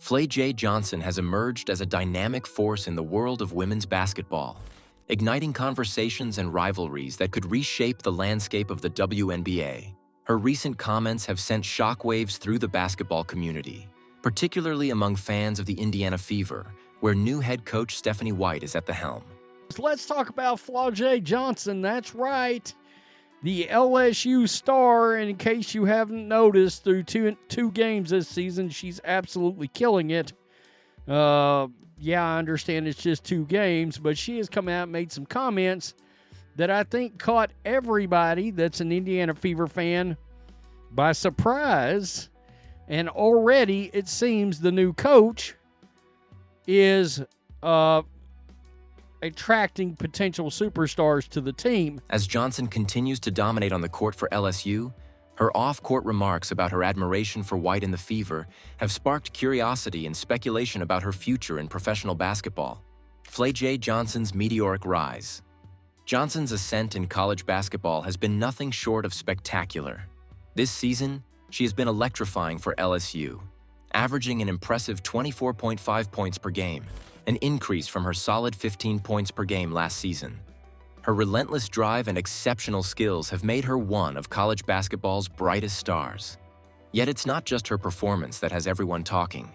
FlauJae Johnson has emerged as a dynamic force in the world of women's basketball, igniting conversations and rivalries that could reshape the landscape of the WNBA. Her recent comments have sent shockwaves through the basketball community, particularly among fans of the Indiana Fever, where new head coach Stephanie White is at the helm. Let's talk about FlauJae Johnson. That's right. The LSU star, and in case you haven't noticed, through two games this season, she's absolutely killing it. Yeah, I understand it's just 2 games, but she has come out and made some comments that I think caught everybody that's an Indiana Fever fan by surprise. And already it seems the new coach is attracting potential superstars to the team. As Johnson continues to dominate on the court for LSU, her off-court remarks about her admiration for White and the Fever have sparked curiosity and speculation about her future in professional basketball. FlauJae Johnson's meteoric rise. Johnson's ascent in college basketball has been nothing short of spectacular. This season, she has been electrifying for LSU, averaging an impressive 24.5 points per game, an increase from her solid 15 points per game last season. Her relentless drive and exceptional skills have made her one of college basketball's brightest stars. Yet it's not just her performance that has everyone talking.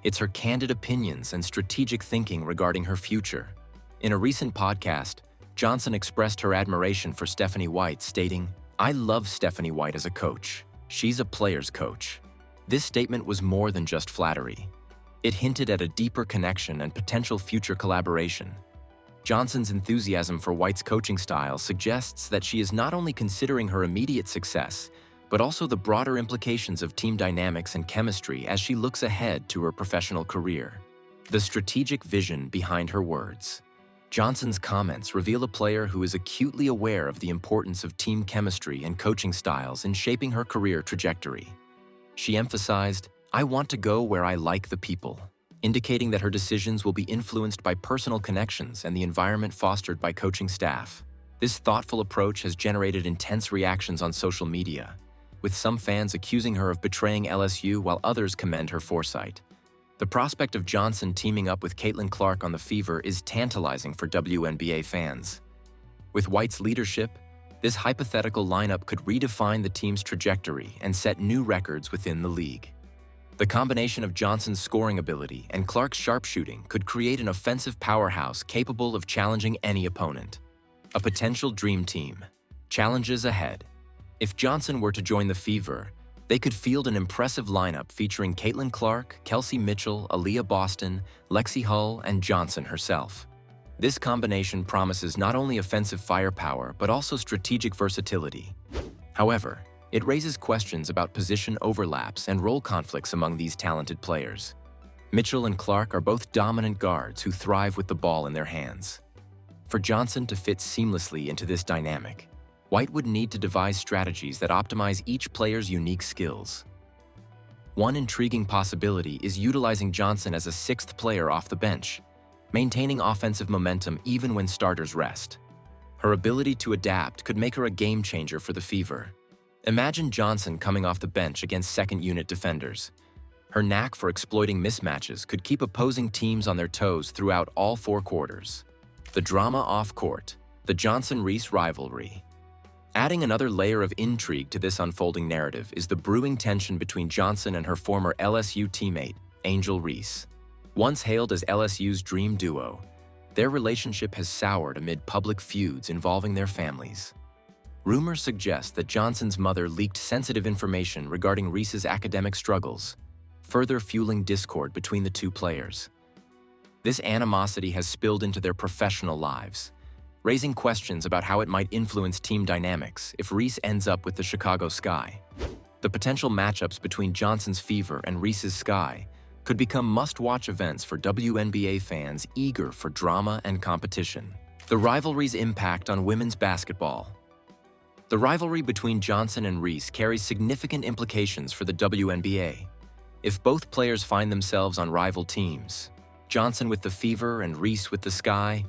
It's her candid opinions and strategic thinking regarding her future. In a recent podcast, Johnson expressed her admiration for Stephanie White, stating, "I love Stephanie White as a coach. She's a player's coach." This statement was more than just flattery. It hinted at a deeper connection and potential future collaboration. Johnson's enthusiasm for White's coaching style suggests that she is not only considering her immediate success, but also the broader implications of team dynamics and chemistry as she looks ahead to her professional career. The strategic vision behind her words. Johnson's comments reveal a player who is acutely aware of the importance of team chemistry and coaching styles in shaping her career trajectory. She emphasized, "I want to go where I like the people," indicating that her decisions will be influenced by personal connections and the environment fostered by coaching staff. This thoughtful approach has generated intense reactions on social media, with some fans accusing her of betraying LSU while others commend her foresight. The prospect of Johnson teaming up with Caitlin Clark on the Fever is tantalizing for WNBA fans. With White's leadership, this hypothetical lineup could redefine the team's trajectory and set new records within the league. The combination of Johnson's scoring ability and Clark's sharpshooting could create an offensive powerhouse capable of challenging any opponent. A potential dream team. Challenges ahead. If Johnson were to join the Fever, they could field an impressive lineup featuring Caitlin Clark, Kelsey Mitchell, Aaliyah Boston, Lexi Hull, and Johnson herself. This combination promises not only offensive firepower, but also strategic versatility. However, it raises questions about position overlaps and role conflicts among these talented players. Mitchell and Clark are both dominant guards who thrive with the ball in their hands. For Johnson to fit seamlessly into this dynamic, White would need to devise strategies that optimize each player's unique skills. One intriguing possibility is utilizing Johnson as a 6th player off the bench, maintaining offensive momentum even when starters rest. Her ability to adapt could make her a game changer for the Fever. Imagine Johnson coming off the bench against second-unit defenders. Her knack for exploiting mismatches could keep opposing teams on their toes throughout all 4 quarters. The drama off-court, the Johnson-Reese rivalry. Adding another layer of intrigue to this unfolding narrative is the brewing tension between Johnson and her former LSU teammate, Angel Reese. Once hailed as LSU's dream duo, their relationship has soured amid public feuds involving their families. Rumors suggest that Johnson's mother leaked sensitive information regarding Reese's academic struggles, further fueling discord between the two players. This animosity has spilled into their professional lives, raising questions about how it might influence team dynamics if Reese ends up with the Chicago Sky. The potential matchups between Johnson's Fever and Reese's Sky could become must-watch events for WNBA fans eager for drama and competition. The rivalry's impact on women's basketball. The rivalry between Johnson and Reese carries significant implications for the WNBA. If both players find themselves on rival teams, Johnson with the Fever and Reese with the Sky,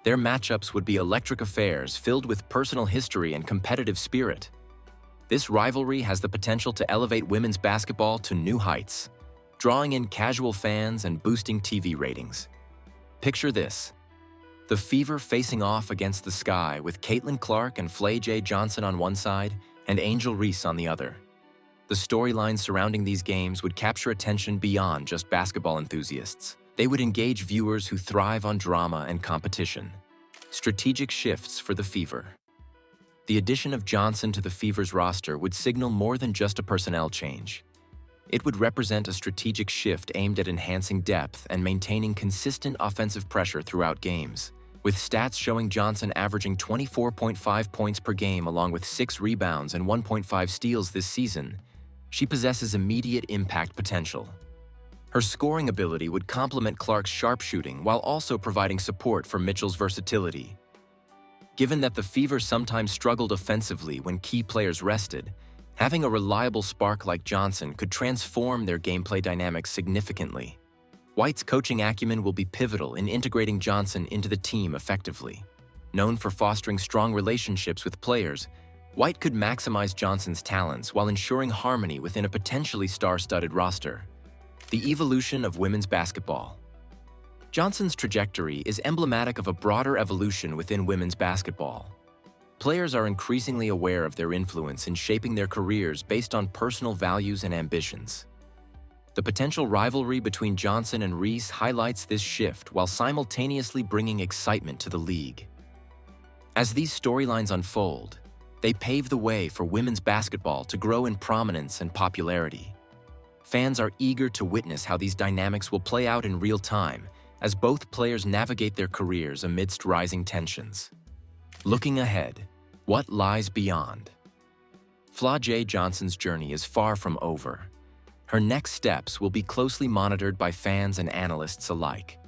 their matchups would be electric affairs filled with personal history and competitive spirit. This rivalry has the potential to elevate women's basketball to new heights. drawing in casual fans and boosting TV ratings. Picture this: the Fever facing off against the Sky with Caitlin Clark and FlauJae Johnson on one side and Angel Reese on the other. The storylines surrounding these games would capture attention beyond just basketball enthusiasts. They would engage viewers who thrive on drama and competition. Strategic shifts for the Fever. The addition of Johnson to the Fever's roster would signal more than just a personnel change. It would represent a strategic shift aimed at enhancing depth and maintaining consistent offensive pressure throughout games. With stats showing Johnson averaging 24.5 points per game along with 6 rebounds and 1.5 steals this season, she possesses immediate impact potential. Her scoring ability would complement Clark's sharpshooting while also providing support for Mitchell's versatility. Given that the Fever sometimes struggled offensively when key players rested, having a reliable spark like Johnson could transform their gameplay dynamics significantly. White's coaching acumen will be pivotal in integrating Johnson into the team effectively. Known for fostering strong relationships with players, White could maximize Johnson's talents while ensuring harmony within a potentially star-studded roster. The evolution of women's basketball. Johnson's trajectory is emblematic of a broader evolution within women's basketball. Players are increasingly aware of their influence in shaping their careers based on personal values and ambitions. The potential rivalry between Johnson and Reese highlights this shift while simultaneously bringing excitement to the league. As these storylines unfold, they pave the way for women's basketball to grow in prominence and popularity. Fans are eager to witness how these dynamics will play out in real time as both players navigate their careers amidst rising tensions. Looking ahead, what lies beyond? FlauJae Johnson's journey is far from over. Her next steps will be closely monitored by fans and analysts alike.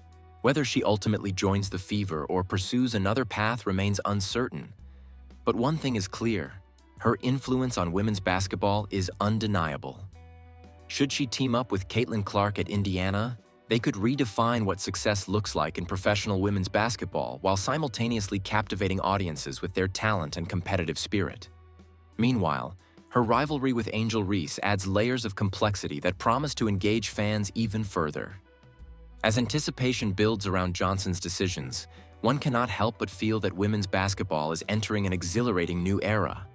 Whether she ultimately joins the Fever or pursues another path remains uncertain. But one thing is clear: her influence on women's basketball is undeniable. Should she team up with Caitlin Clark at Indiana, they could redefine what success looks like in professional women's basketball while simultaneously captivating audiences with their talent and competitive spirit. Meanwhile, her rivalry with Angel Reese adds layers of complexity that promise to engage fans even further. As anticipation builds around Johnson's decisions, one cannot help but feel that women's basketball is entering an exhilarating new era.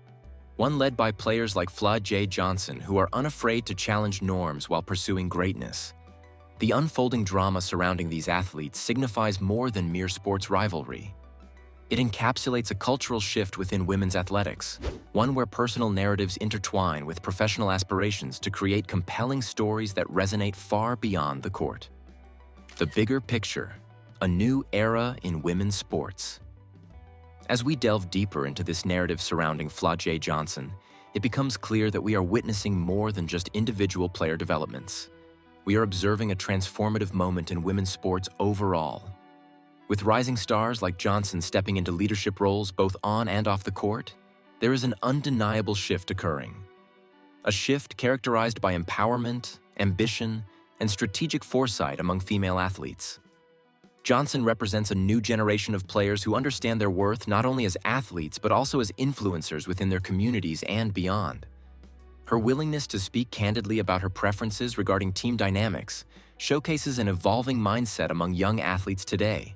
One led by players like FlauJae Johnson who are unafraid to challenge norms while pursuing greatness. The unfolding drama surrounding these athletes signifies more than mere sports rivalry. It encapsulates a cultural shift within women's athletics, one where personal narratives intertwine with professional aspirations to create compelling stories that resonate far beyond the court. The bigger picture: a new era in women's sports. As we delve deeper into this narrative surrounding FlauJae Johnson, it becomes clear that we are witnessing more than just individual player developments. We are observing a transformative moment in women's sports overall. With rising stars like Johnson stepping into leadership roles both on and off the court, there is an undeniable shift occurring. A shift characterized by empowerment, ambition, and strategic foresight among female athletes. Johnson represents a new generation of players who understand their worth not only as athletes but also as influencers within their communities and beyond. Her willingness to speak candidly about her preferences regarding team dynamics showcases an evolving mindset among young athletes today.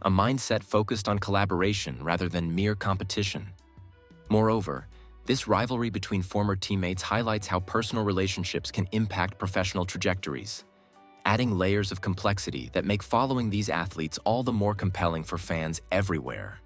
A mindset focused on collaboration rather than mere competition. Moreover, this rivalry between former teammates highlights how personal relationships can impact professional trajectories, adding layers of complexity that make following these athletes all the more compelling for fans everywhere.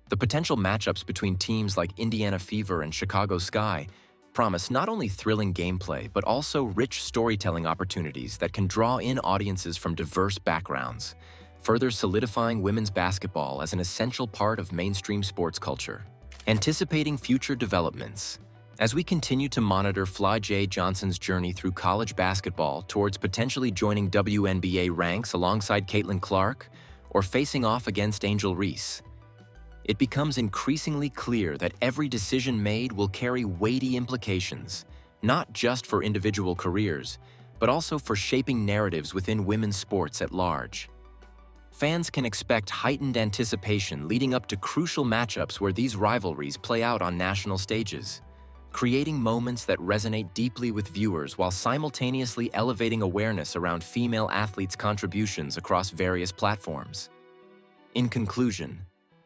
The potential matchups between teams like Indiana Fever and Chicago Sky promise not only thrilling gameplay but also rich storytelling opportunities that can draw in audiences from diverse backgrounds, further solidifying women's basketball as an essential part of mainstream sports culture. Anticipating future developments. As we continue to monitor FlauJae Johnson's journey through college basketball towards potentially joining WNBA ranks alongside Caitlin Clark or facing off against Angel Reese, it becomes increasingly clear that every decision made will carry weighty implications, not just for individual careers, but also for shaping narratives within women's sports at large. Fans can expect heightened anticipation leading up to crucial matchups where these rivalries play out on national stages. creating moments that resonate deeply with viewers while simultaneously elevating awareness around female athletes' contributions across various platforms. In conclusion,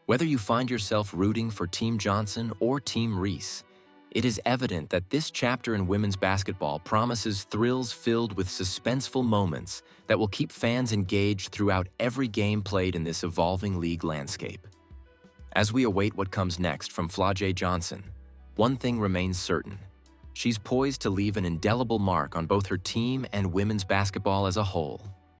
whether you find yourself rooting for Team Johnson or Team Reese, it is evident that this chapter in women's basketball promises thrills filled with suspenseful moments that will keep fans engaged throughout every game played in this evolving league landscape. As we await what comes next from FlauJae Johnson, one thing remains certain. She's poised to leave an indelible mark on both her team and women's basketball as a whole.